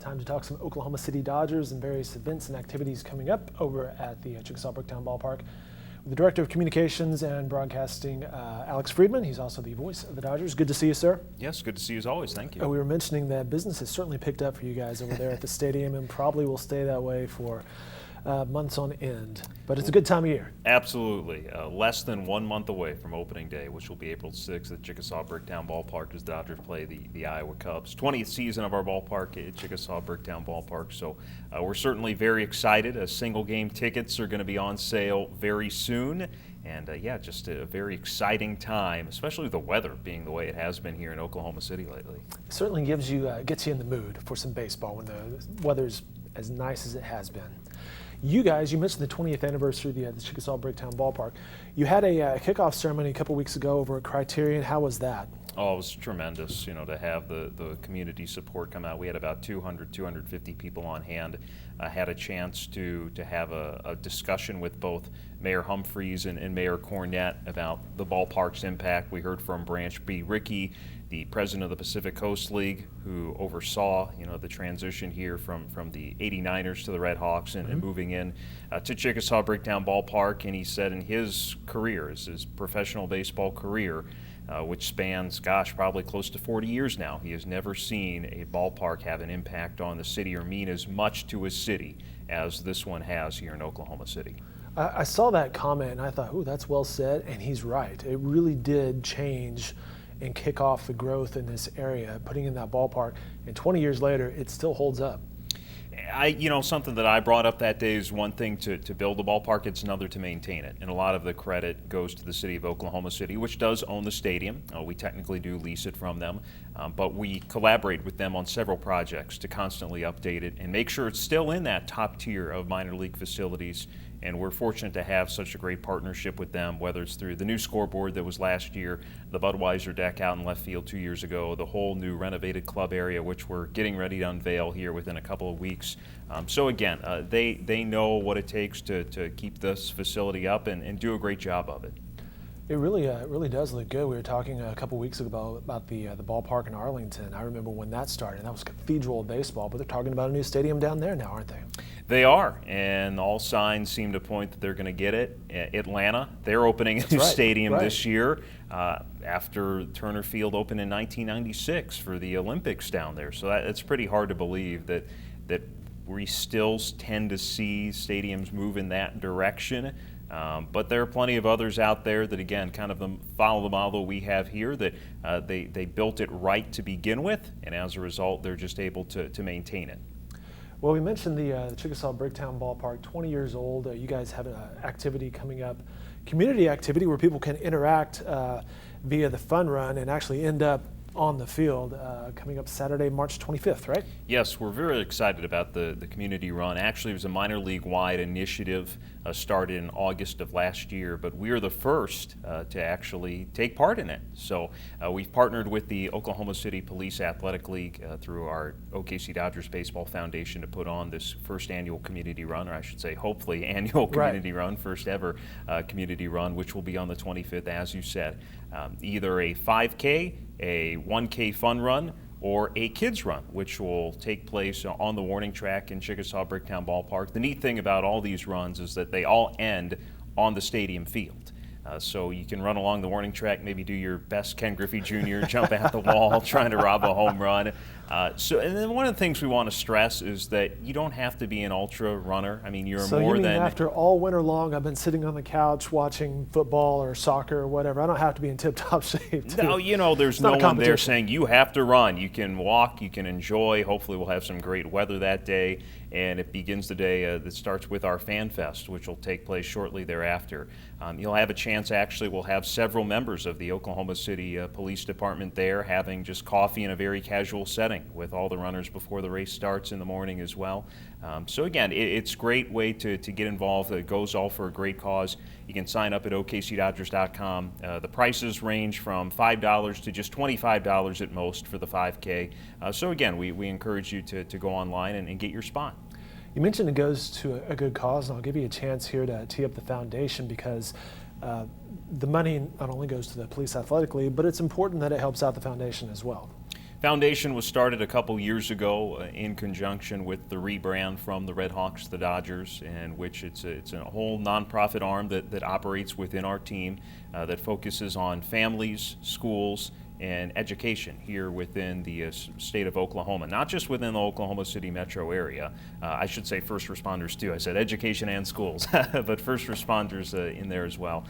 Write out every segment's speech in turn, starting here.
Time to talk some Oklahoma City Dodgers and various events and activities coming up over at the Chickasaw Bricktown Ballpark. With the Director of Communications and Broadcasting, Alex Friedman. He's also the voice of the Dodgers. Good to see you, sir. Yes, good to see you as always. Thank you. We were mentioning that business has certainly picked up for you guys over there at the stadium and probably will stay that way for months on end. But it's a good time of year. Absolutely. Less than 1 month away from opening day, which will be April 6th at Chickasaw Bricktown Ballpark as Dodgers play the Iowa Cubs. 20th season of our ballpark at Chickasaw Bricktown Ballpark. So we're certainly very excited. Single game tickets are going to be on sale very soon. And yeah, just a very exciting time, especially with the weather being the way it has been here in Oklahoma City lately. It certainly gets you in the mood for some baseball when the weather's as nice as it has been. You guys, you mentioned the 20th anniversary of the Chickasaw Bricktown Ballpark. You had a kickoff ceremony a couple weeks ago over at Criterion. How was that? Oh, it was tremendous, to have the community support come out. We had about 250 people on hand. Had a chance to have a discussion with both Mayor Humphreys and Mayor Cornett about the ballpark's impact. We heard from Branch B. Rickey, the president of the Pacific Coast League, who oversaw the transition here from the 89ers to the Red Hawks and moving in to Chickasaw Bricktown Ballpark. And he said in his career, his professional baseball career, which spans, probably close to 40 years now, he has never seen a ballpark have an impact on the city or mean as much to his city as this one has here in Oklahoma City. I saw that comment and I thought, oh, that's well said, and he's right. It really did change and kick off the growth in this area, putting in that ballpark, and 20 years later, it still holds up. Something that I brought up that day is one thing to build the ballpark, it's another to maintain it. And a lot of the credit goes to the city of Oklahoma City, which does own the stadium. We technically do lease it from them, but we collaborate with them on several projects to constantly update it and make sure it's still in that top tier of minor league facilities. And we're fortunate to have such a great partnership with them, whether it's through the new scoreboard that was last year, the Budweiser deck out in left field 2 years ago, the whole new renovated club area, which we're getting ready to unveil here within a couple of weeks. So again, they know what it takes to keep this facility up and do a great job of it. It really does look good. We were talking a couple weeks ago about the ballpark in Arlington. I remember when that started. That was Cathedral Baseball, but they're talking about a new stadium down there now, aren't they? They are, and all signs seem to point that they're going to get it. Atlanta, they're opening a new stadium this year after Turner Field opened in 1996 for the Olympics down there. So it's pretty hard to believe that we still tend to see stadiums move in that direction. But there are plenty of others out there that, again, kind of follow the model we have here, that they built it right to begin with, and as a result, they're just able to maintain it. Well, we mentioned the Chickasaw Bricktown Ballpark, 20 years old. You guys have an activity coming up, community activity where people can interact via the fun run and actually end up on the field coming up Saturday, March 25th, right? Yes, we're very excited about the community run. Actually, it was a minor league-wide initiative started in August of last year, but we are the first to actually take part in it. So we've partnered with the Oklahoma City Police Athletic League through our OKC Dodgers Baseball Foundation to put on this first annual community run, or I should say hopefully annual community run, first ever community run, which will be on the 25th, as you said. Either a 5K, a 1K fun run, or a kids run, which will take place on the warning track in Chickasaw Bricktown Ballpark. The neat thing about all these runs is that they all end on the stadium field. So you can run along the warning track, maybe do your best Ken Griffey Jr., jump at the wall, trying to rob a home run. And then one of the things we want to stress is that you don't have to be an ultra runner. I mean, you're more than... after all winter long, I've been sitting on the couch watching football or soccer or whatever. I don't have to be in tip-top shape. No, there's no one there saying you have to run. You can walk, you can enjoy. Hopefully we'll have some great weather that day. And it begins the day that starts with our Fan Fest, which will take place shortly thereafter. You'll have a chance, actually, we'll have several members of the Oklahoma City Police Department there having just coffee in a very casual setting with all the runners before the race starts in the morning as well. So again, it's a great way to get involved. It goes all for a great cause. You can sign up at okcdodgers.com. The prices range from $5 to just $25 at most for the 5K. So again, we encourage you to go online and get your spot. You mentioned it goes to a good cause, and I'll give you a chance here to tee up the foundation because the money not only goes to the Police Athletic League, but it's important that it helps out the foundation as well. Foundation was started a couple years ago in conjunction with the rebrand from the Red Hawks to the Dodgers, in which it's a whole nonprofit arm that operates within our team that focuses on families, schools, and education here within the state of Oklahoma, not just within the Oklahoma City metro area. I should say first responders too. I said education and schools, but first responders in there as well.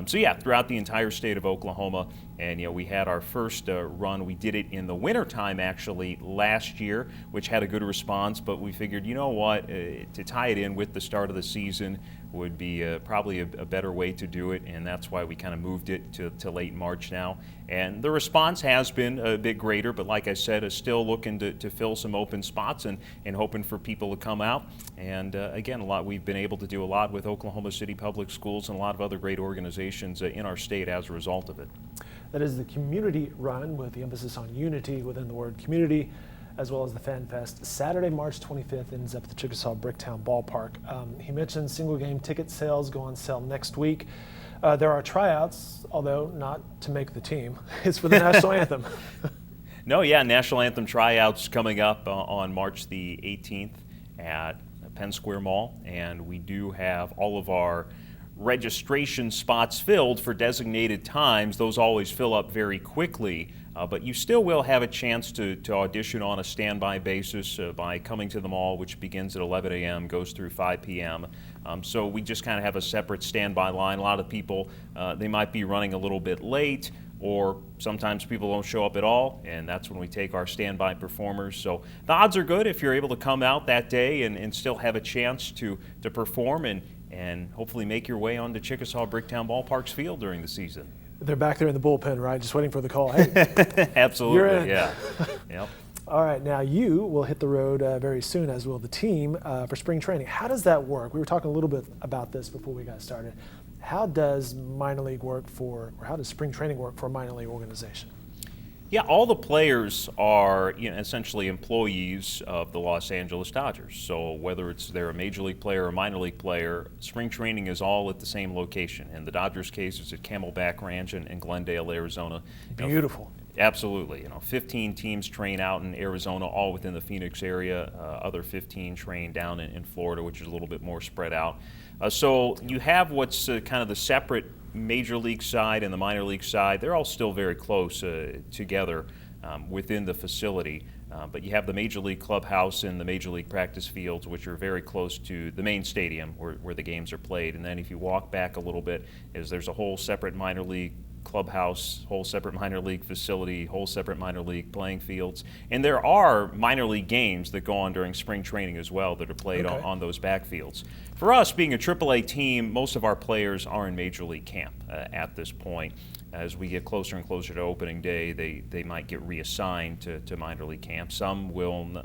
So yeah, throughout the entire state of Oklahoma, and we had our first run. We did it in the wintertime actually last year, which had a good response, but we figured, you know what, to tie it in with the start of the season would be probably a better way to do it, and that's why we kind of moved it to late March now. And the response has been a bit greater, but like I said, is still looking to fill some open spots and hoping for people to come out. And again, we've been able to do a lot with Oklahoma City Public Schools and a lot of other great organizations in our state as a result of it. That is the community run with the emphasis on unity within the word community, as well as the Fan Fest. Saturday, March 25th ends up at the Chickasaw Bricktown Ballpark. He mentioned single game ticket sales go on sale next week. There are tryouts, although not to make the team. It's for the National Anthem. No, yeah, National Anthem Tryouts coming up on March the 18th at Penn Square Mall, and we do have all of our registration spots filled for designated times. Those always fill up very quickly, but you still will have a chance to audition on a standby basis by coming to the mall, which begins at 11 a.m., goes through 5 p.m. So we just kind of have a separate standby line. A lot of people, they might be running a little bit late, or sometimes people don't show up at all, and that's when we take our standby performers. So the odds are good if you're able to come out that day and still have a chance to perform and hopefully make your way onto Chickasaw Bricktown Ballpark's field during the season. They're back there in the bullpen, right? Just waiting for the call. Hey, absolutely, you're in. Yeah. Yep. All right, now you will hit the road very soon, as will the team, for spring training. How does that work? We were talking a little bit about this before we got started. How does minor league work or how does spring training work for a minor league organization? Yeah, all the players are essentially employees of the Los Angeles Dodgers. So whether they're a major league player or a minor league player, spring training is all at the same location. In the Dodgers' case, it's at Camelback Ranch in Glendale, Arizona. Beautiful. Absolutely. 15 teams train out in Arizona, all within the Phoenix area. Other 15 train down in Florida, which is a little bit more spread out. So you have what's kind of the separate major league side and the minor league side. They're all still very close together within the facility. But you have the major league clubhouse and the major league practice fields, which are very close to the main stadium where the games are played. And then if you walk back a little bit, there's a whole separate minor league clubhouse, whole separate minor league facility, whole separate minor league playing fields. And there are minor league games that go on during spring training as well that are played on those backfields. For us, being a AAA team, most of our players are in major league camp at this point. As we get closer and closer to opening day, they might get reassigned to minor league camp. Some will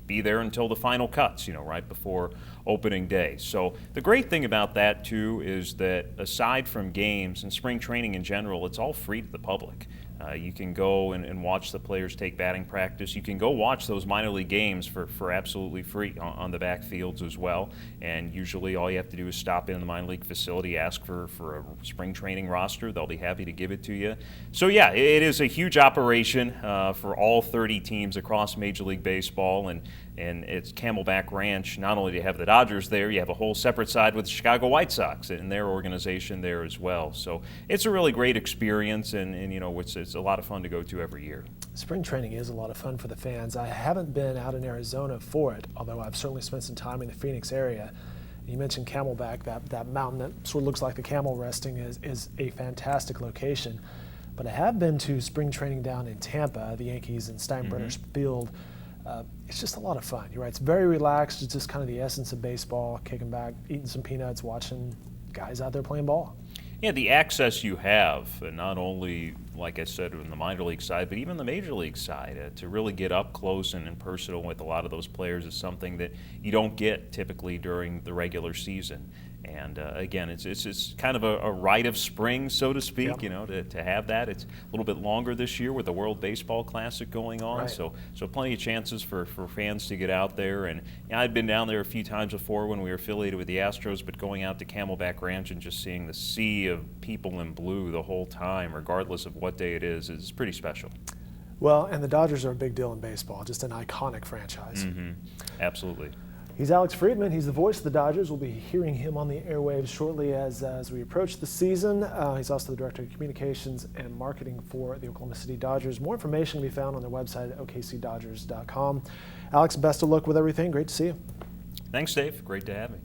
be there until the final cuts, right before opening day. So the great thing about that too is that aside from games and spring training in general, it's all free to the public. You can go and watch the players take batting practice. You can go watch those minor league games for absolutely free on the backfields as well. And usually all you have to do is stop in the minor league facility, ask for a spring training roster. They'll be happy to give it to you. So yeah, it is a huge operation for all 30 teams across Major League Baseball. And it's Camelback Ranch. Not only do you have the Dodgers there, you have a whole separate side with the Chicago White Sox and their organization there as well. So it's a really great experience, and it's a lot of fun to go to every year. Spring training is a lot of fun for the fans. I haven't been out in Arizona for it, although I've certainly spent some time in the Phoenix area. You mentioned Camelback, that mountain that sort of looks like the camel resting is a fantastic location. But I have been to spring training down in Tampa, the Yankees and Steinbrenner's Field. It's just a lot of fun. You're right. It's very relaxed. It's just kind of the essence of baseball, kicking back, eating some peanuts, watching guys out there playing ball. Yeah, the access you have, not only, like I said, on the minor league side, but even the major league side, to really get up close and personal with a lot of those players is something that you don't get typically during the regular season. And again, it's kind of a rite of spring, so to speak. Yep. To have that. It's a little bit longer this year with the World Baseball Classic going on, right. So plenty of chances for fans to get out there. And I'd been down there a few times before when we were affiliated with the Astros, but going out to Camelback Ranch and just seeing the sea of people in blue the whole time, regardless of what day it is pretty special. Well, and the Dodgers are a big deal in baseball, just an iconic franchise. Absolutely. He's Alex Friedman. He's the voice of the Dodgers. We'll be hearing him on the airwaves shortly as we approach the season. He's also the Director of Communications and Marketing for the Oklahoma City Dodgers. More information can be found on their website at okcdodgers.com. Alex, best of luck with everything. Great to see you. Thanks, Dave. Great to have me.